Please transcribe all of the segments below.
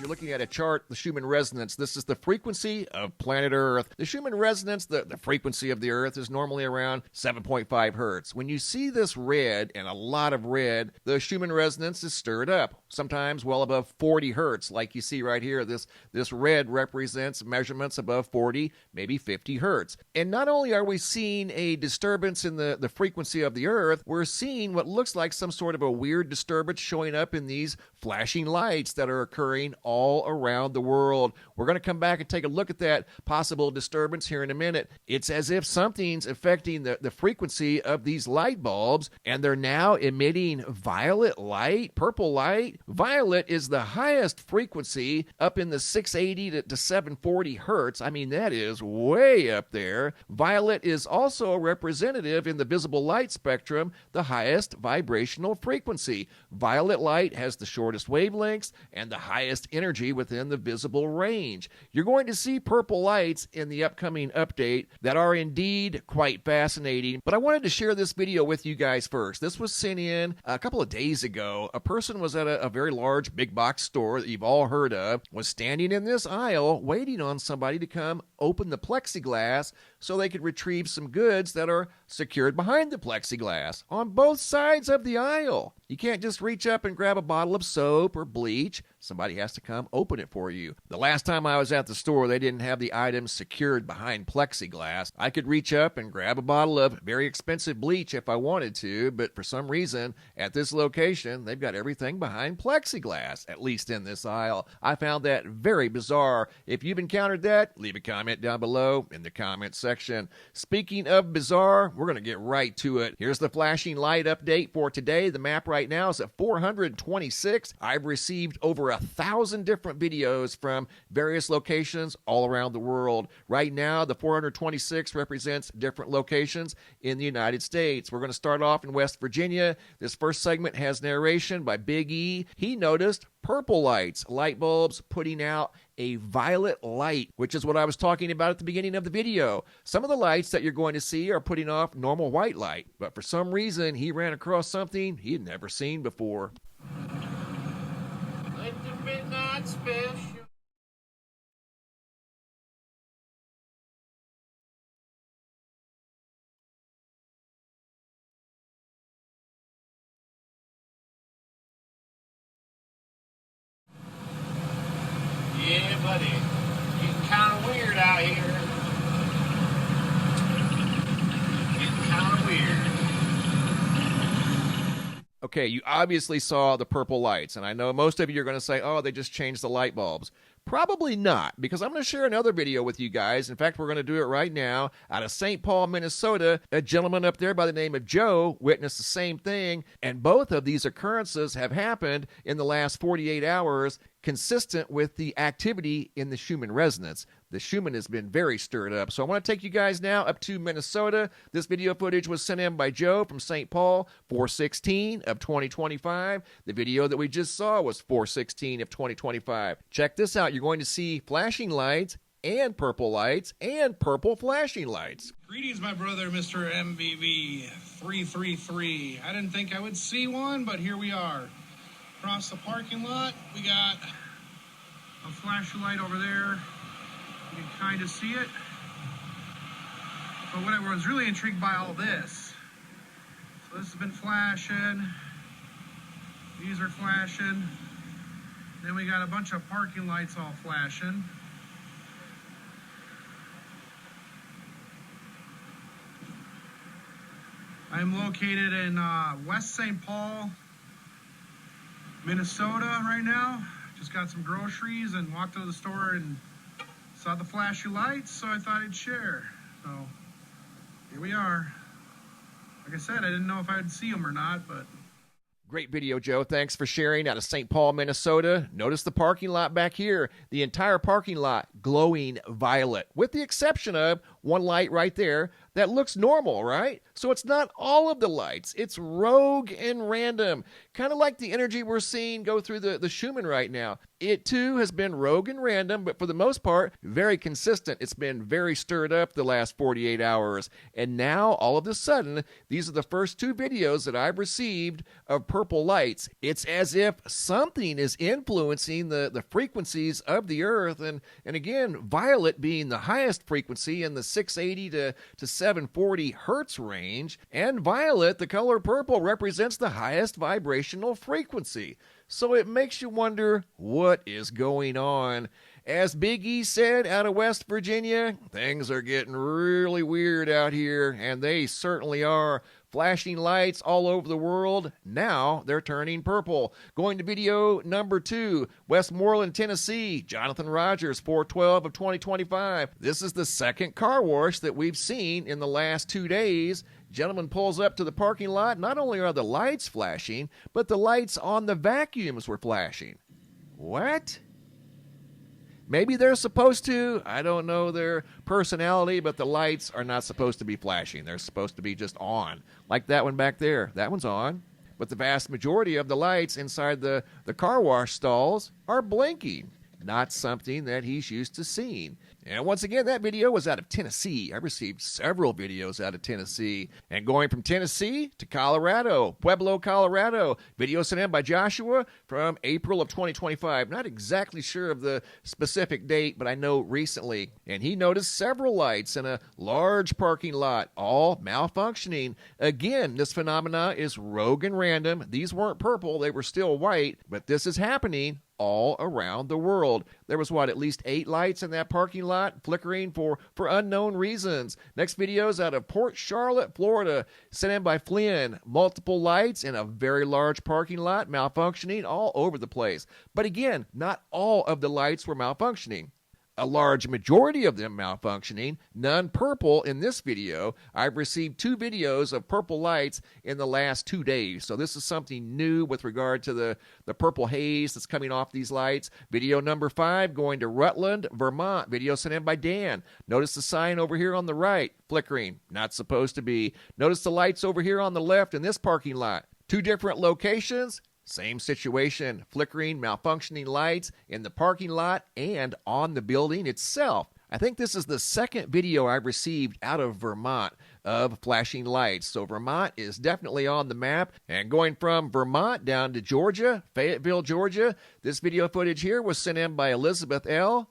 you're looking at a chart, the Schumann resonance. This is the frequency of planet Earth. The Schumann resonance, the frequency of the Earth, is normally around 7.5 hertz. When you see this red, and a lot of red, the Schumann resonance is stirred up, sometimes well above 40 hertz, like you see right here. This red represents measurements above 40, maybe 50 hertz. And not only are we seeing a disturbance in the frequency of the Earth, we're seeing what looks like some sort of a weird disturbance showing up in these flashing lights that are occurring all around the world. We're going to come back and take a look at that possible disturbance here in a minute. It's as if something's affecting the frequency of these light bulbs, and they're now emitting violet light, purple light. Violet is the highest frequency, up in the 680 to 740 hertz. I mean, that is way up there. Violet is also representative in the visible light spectrum, the highest vibrational frequency. Violet light has the shortest wavelengths and the highest energy within the visible range. You're going to see purple lights in the upcoming update that are indeed quite fascinating, but I wanted to share this video with you guys first. This was sent in a couple of days ago. A person was at a very large big box store that you've all heard of, was standing in this aisle waiting on somebody to come open the plexiglass so they could retrieve some goods that are secured behind the plexiglass on both sides of the aisle. You can't just reach up and grab a bottle of soap or bleach. Somebody has to come open it for you. The last time I was at the store, they didn't have the items secured behind plexiglass. I could reach up and grab a bottle of very expensive bleach if I wanted to, but for some reason, at this location, they've got everything behind plexiglass, at least in this aisle. I found that very bizarre. If you've encountered that, leave a comment down below in the comment section. Speaking of bizarre, we're going to get right to it. Here's the flashing light update for today. The map right now is at 426. I've received over 1,000 different videos from various locations all around the world. Right now, the 426 represents different locations in the United States. We're going to start off in West Virginia. This first segment has narration by Big E. He noticed purple lights, light bulbs putting out a violet light, which is what I was talking about at the beginning of the video. Some of the lights that you're going to see are putting off normal white light, but for some reason, he ran across something he had never seen before. Let the midnight special. Yeah, buddy. Getting kind of weird out here. Getting kind of weird. Okay, you obviously saw the purple lights, and I know most of you are going to say, oh, they just changed the light bulbs. Probably not, because I'm going to share another video with you guys. In fact, we're going to do it right now out of St. Paul, Minnesota. A gentleman up there by the name of Joe witnessed the same thing, and both of these occurrences have happened in the last 48 hours, consistent with the activity in the Schumann resonance. The Schumann has been very stirred up. So I want to take you guys now up to Minnesota. This video footage was sent in by Joe from St. Paul, 4/16 of 2025. The video that we just saw was 4/16 of 2025. Check this out. You're going to see flashing lights and purple flashing lights. Greetings, my brother, Mr. MVV 333. I didn't think I would see one, but here we are. Across the parking lot, we got a flashing light over there. You can kind of see it. But what I was really intrigued by all this. So this has been flashing. These are flashing. Then we got a bunch of parking lights all flashing. I'm located in West St. Paul, Minnesota right now. Just got some groceries and walked to the store and saw the flashy lights, so I thought I'd share. So here we are. Like I said, I didn't know if I'd see them or not, but... Great video, Joe. Thanks for sharing out of St. Paul, Minnesota. Notice the parking lot back here. The entire parking lot glowing violet, with the exception of one light right there That looks normal, right? So it's not all of the lights. It's rogue and random, kind of like the energy we're seeing go through the Schumann right now. It too has been rogue and random, but for the most part, very consistent. It's been very stirred up the last 48 hours. And now, all of a sudden, these are the first two videos that I've received of purple lights. It's as if something is influencing the frequencies of the Earth. And again, violet being the highest frequency in the 680 to 740 hertz range. And violet, the color purple, represents the highest vibrational frequency. So it makes you wonder what is going on. As Big E said out of West Virginia, things are getting really weird out here, and they certainly are. Flashing lights all over the world. Now they're turning purple. Going to video number 2, Westmoreland, Tennessee. Jonathan Rogers, 4/12 of 2025. This is the second car wash that we've seen in the last 2 days. Gentleman pulls up to the parking lot. Not only are the lights flashing, but the lights on the vacuums were flashing. What? Maybe they're supposed to. I don't know their personality, but the lights are not supposed to be flashing. They're supposed to be just on. Like that one back there. That one's on. But the vast majority of the lights inside the car wash stalls are blinking. Not something that he's used to seeing. And once again, that video was out of Tennessee. I received several videos out of Tennessee. And going from Tennessee to Colorado, Pueblo, Colorado. Video sent in by Joshua from April of 2025. Not exactly sure of the specific date, but I know recently. And he noticed several lights in a large parking lot, all malfunctioning. Again, this phenomena is rogue and random. These weren't purple, they were still white, but this is happening all around the world. There was, at least 8 lights in that parking lot, flickering for unknown reasons. Next video's out of Port Charlotte, Florida, sent in by Flynn. Multiple lights in a very large parking lot, malfunctioning all over the place. But again, not all of the lights were malfunctioning. A large majority of them malfunctioning, none purple in this video. I've received 2 videos of purple lights in the last 2 days. So this is something new with regard to the purple haze that's coming off these lights. Video number 5 going to Rutland, Vermont. Video sent in by Dan. Notice the sign over here on the right, flickering. Not supposed to be. Notice the lights over here on the left in this parking lot. 2 different locations. Same situation, flickering, malfunctioning lights in the parking lot and on the building itself. I think this is the second video I've received out of Vermont of flashing lights. So Vermont is definitely on the map. And going from Vermont down to Georgia, Fayetteville, Georgia, this video footage here was sent in by Elizabeth L.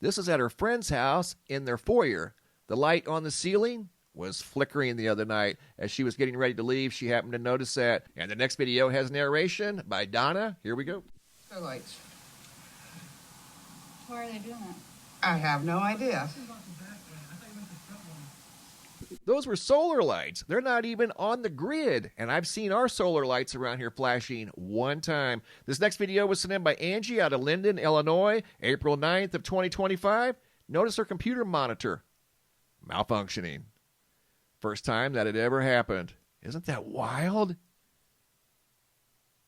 This is at her friend's house in their foyer. The light on the ceiling was flickering the other night. As she was getting ready to leave, she happened to notice that. And the next video has narration by Donna. Here we go. The lights. Why are they doing that? I have no idea. Those were solar lights. They're not even on the grid. And I've seen our solar lights around here flashing one time. This next video was sent in by Angie out of Linden, Illinois, April 9th of 2025. Notice her computer monitor malfunctioning. First time that had ever happened. Isn't that wild?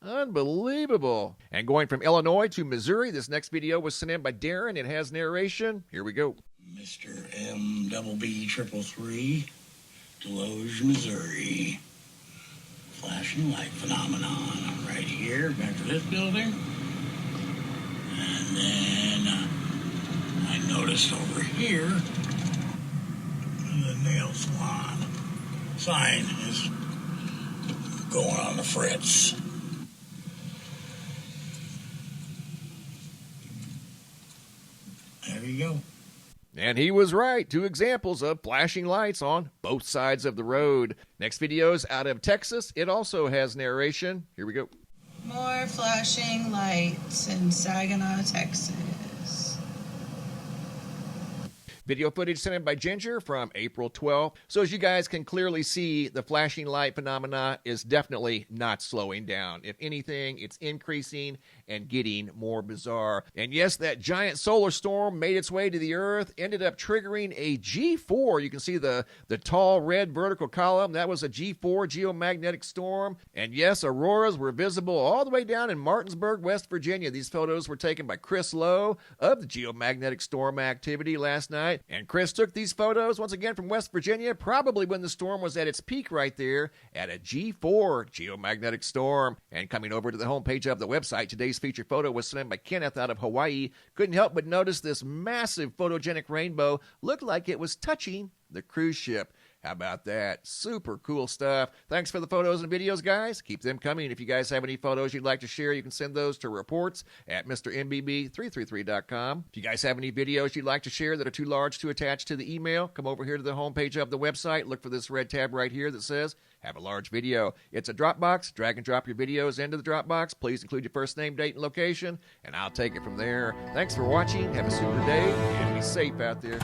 Unbelievable. And going from Illinois to Missouri, this next video was sent in by Darren. It has narration. Here we go. Mr. MBB333, Deloge, Missouri. Flashing light phenomenon right here, back to this building. And then I noticed over here, the nail salon sign is going on the fritz. There you go. And he was right. 2 examples of flashing lights on both sides of the road. Next video's out of Texas. It also has narration. Here we go. More flashing lights in Saginaw, Texas. Video footage sent in by Ginger from April 12th. So as you guys can clearly see, the flashing light phenomena is definitely not slowing down. If anything, it's increasing and getting more bizarre. And yes, that giant solar storm made its way to the Earth, ended up triggering a G4. You can see the tall red vertical column. That was a G4 geomagnetic storm. And yes, auroras were visible all the way down in Martinsburg, West Virginia. These photos were taken by Chris Lowe of the geomagnetic storm activity last night. sky. And Chris took these photos, once again, from West Virginia, probably when the storm was at its peak right there at a G4 geomagnetic storm. And coming over to the homepage of the website, today's featured photo was sent by Kenneth out of Hawaii. Couldn't help but notice this massive photogenic rainbow looked like it was touching the cruise ship. How about that? Super cool stuff. Thanks for the photos and videos, guys. Keep them coming. If you guys have any photos you'd like to share, you can send those to reports at MrMBB333.com. If you guys have any videos you'd like to share that are too large to attach to the email, come over here to the homepage of the website. Look for this red tab right here that says Have a Large Video. It's a Dropbox. Drag and drop your videos into the Dropbox. Please include your first name, date, and location, and I'll take it from there. Thanks for watching. Have a super day, and be safe out there.